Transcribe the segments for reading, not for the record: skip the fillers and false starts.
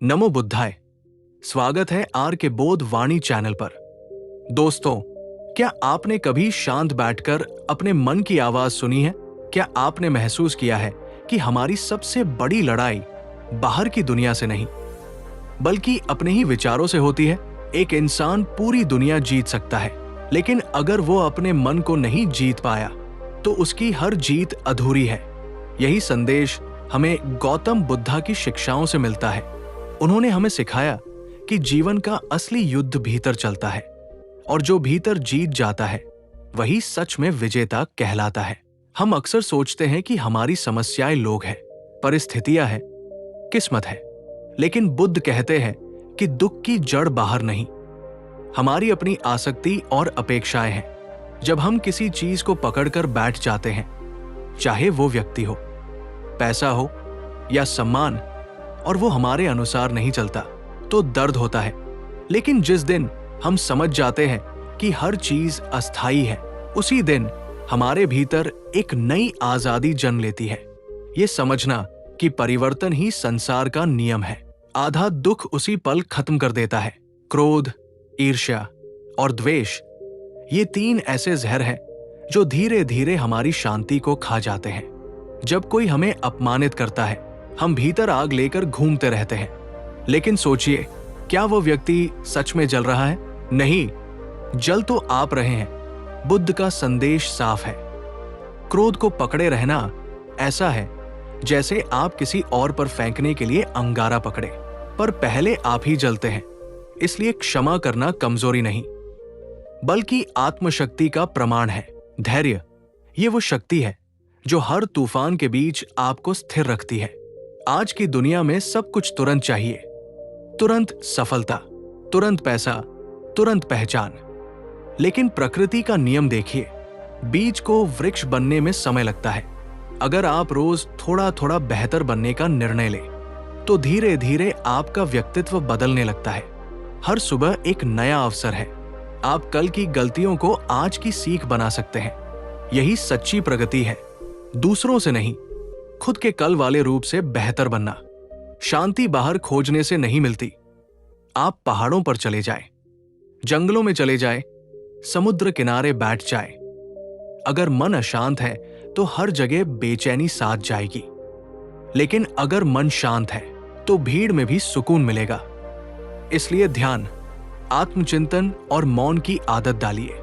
नमो बुद्धाय। स्वागत है आर के बोध वाणी चैनल पर। दोस्तों, क्या आपने कभी शांत बैठकर अपने मन की आवाज सुनी है? क्या आपने महसूस किया है कि हमारी सबसे बड़ी लड़ाई बाहर की दुनिया से नहीं बल्कि अपने ही विचारों से होती है? एक इंसान पूरी दुनिया जीत सकता है, लेकिन अगर वो अपने मन को नहीं जीत पाया तो उसकी हर जीत अधूरी है। यही संदेश हमें गौतम बुद्धा की शिक्षाओं से मिलता है। उन्होंने हमें सिखाया कि जीवन का असली युद्ध भीतर चलता है और जो भीतर जीत जाता है वही सच में विजेता कहलाता है। हम अक्सर सोचते हैं कि हमारी समस्याएं लोग हैं, परिस्थितियां हैं, किस्मत है, लेकिन बुद्ध कहते हैं कि दुख की जड़ बाहर नहीं, हमारी अपनी आसक्ति और अपेक्षाएं हैं। जब हम किसी चीज को पकड़कर बैठ जाते हैं, चाहे वो व्यक्ति हो, पैसा हो या सम्मान, और वो हमारे अनुसार नहीं चलता, तो दर्द होता है। लेकिन जिस दिन हम समझ जाते हैं कि हर चीज अस्थायी है, उसी दिन हमारे भीतर एक नई आजादी जन्म लेती है। ये समझना कि परिवर्तन ही संसार का नियम है। आधा दुख उसी पल खत्म कर देता है। क्रोध, ईर्ष्या और द्वेष, ये तीन ऐसे जहर हैं जो धीरे धीरे हमारी शांति को खा जाते हैं। जब कोई हमें अपमानित करता है, हम भीतर आग लेकर घूमते रहते हैं, लेकिन सोचिए, क्या वो व्यक्ति सच में जल रहा है? नहीं, जल तो आप रहे हैं। बुद्ध का संदेश साफ है। क्रोध को पकड़े रहना ऐसा है जैसे आप किसी और पर फेंकने के लिए अंगारा पकड़े, पर पहले आप ही जलते हैं। इसलिए क्षमा करना कमजोरी नहीं, बल्कि आत्मशक्ति का प्रमाण है। धैर्य, ये वो शक्ति है जो हर तूफान के बीच आपको स्थिर रखती है। आज की दुनिया में सब कुछ तुरंत चाहिए, तुरंत सफलता, तुरंत पैसा, तुरंत पहचान। लेकिन प्रकृति का नियम देखिए, बीज को वृक्ष बनने में समय लगता है। अगर आप रोज थोड़ा थोड़ा बेहतर बनने का निर्णय लें, तो धीरे धीरे आपका व्यक्तित्व बदलने लगता है। हर सुबह एक नया अवसर है। आप कल की गलतियों को आज की सीख बना सकते हैं। यही सच्ची प्रगति है, दूसरों से नहीं, खुद के कल वाले रूप से बेहतर बनना। शांति बाहर खोजने से नहीं मिलती। आप पहाड़ों पर चले जाएं, जंगलों में चले जाएं, समुद्र किनारे बैठ जाएं। अगर मन अशांत है तो हर जगह बेचैनी साथ जाएगी, लेकिन अगर मन शांत है तो भीड़ में भी सुकून मिलेगा। इसलिए ध्यान, आत्मचिंतन और मौन की आदत डालिए।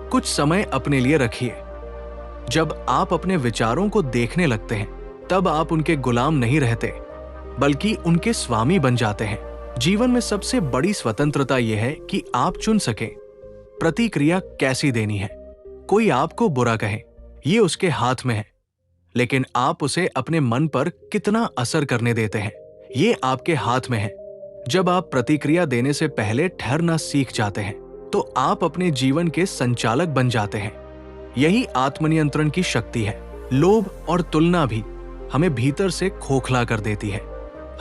कुछ समय अपने लिए रखिए। जब आप अपने विचारों को देखने लगते हैं, तब आप उनके गुलाम नहीं रहते, बल्कि उनके स्वामी बन जाते हैं। जीवन में सबसे बड़ी स्वतंत्रता यह है कि आप चुन सकें प्रतिक्रिया कैसी देनी है। कोई आपको बुरा कहे, ये उसके हाथ में है, लेकिन आप उसे अपने मन पर कितना असर करने देते हैं, ये आपके हाथ में है। जब आप प्रतिक्रिया देने से पहले ठहरना सीख जाते हैं, तो आप अपने जीवन के संचालक बन जाते हैं। यही आत्मनियंत्रण की शक्ति है। लोभ और तुलना भी हमें भीतर से खोखला कर देती है।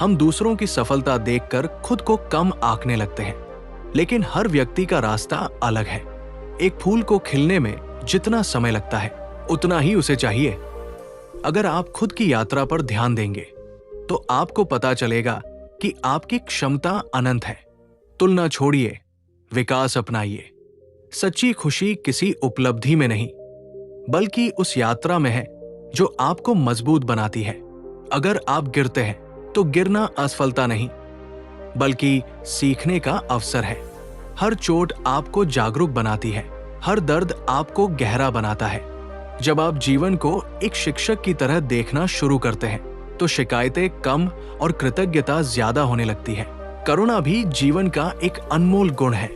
हम दूसरों की सफलता देखकर खुद को कम आंकने लगते हैं, लेकिन हर व्यक्ति का रास्ता अलग है। एक फूल को खिलने में जितना समय लगता है, उतना ही उसे चाहिए। अगर आप खुद की यात्रा पर ध्यान देंगे, तो आपको पता चलेगा कि आपकी क्षमता अनंत है। तुलना छोड़िए, विकास अपनाइए। सच्ची खुशी किसी उपलब्धि में नहीं, बल्कि उस यात्रा में है जो आपको मजबूत बनाती है। अगर आप गिरते हैं, तो गिरना असफलता नहीं, बल्कि सीखने का अवसर है। हर चोट आपको जागरूक बनाती है, हर दर्द आपको गहरा बनाता है। जब आप जीवन को एक शिक्षक की तरह देखना शुरू करते हैं, तो शिकायतें कम और कृतज्ञता ज्यादा होने लगती है। करुणा भी जीवन का एक अनमोल गुण है।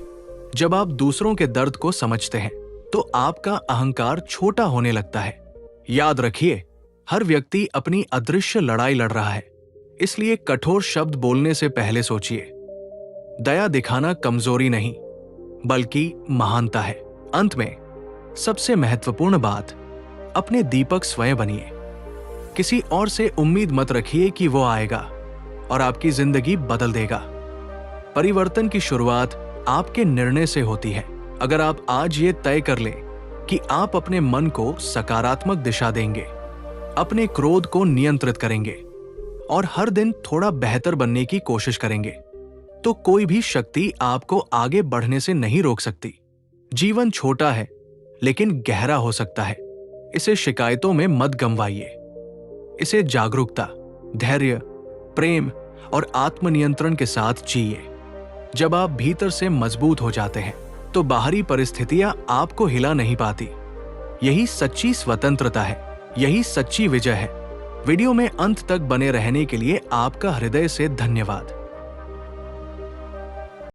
जब आप दूसरों के दर्द को समझते हैं, तो आपका अहंकार छोटा होने लगता है। याद रखिए, हर व्यक्ति अपनी अदृश्य लड़ाई लड़ रहा है, इसलिए कठोर शब्द बोलने से पहले सोचिए। दया दिखाना कमजोरी नहीं, बल्कि महानता है। अंत में सबसे महत्वपूर्ण बात, अपने दीपक स्वयं बनिए। किसी और से उम्मीद मत रखिए कि वो आएगा और आपकी जिंदगी बदल देगा। परिवर्तन की शुरुआत आपके निर्णय से होती है। अगर आप आज ये तय कर लें कि आप अपने मन को सकारात्मक दिशा देंगे, अपने क्रोध को नियंत्रित करेंगे और हर दिन थोड़ा बेहतर बनने की कोशिश करेंगे तो कोई भी शक्ति आपको आगे बढ़ने से नहीं रोक सकती। जीवन छोटा है लेकिन गहरा हो सकता है। इसे शिकायतों में मत गंवाइए। इसे जागरूकता, धैर्य, प्रेम और आत्मनियंत्रण के साथ जिए। जब आप भीतर से मजबूत हो जाते हैं तो बाहरी परिस्थितियां आपको हिला नहीं पाती। यही सच्ची स्वतंत्रता है, यही सच्ची विजय है। वीडियो में अंत तक बने रहने के लिए आपका हृदय से धन्यवाद।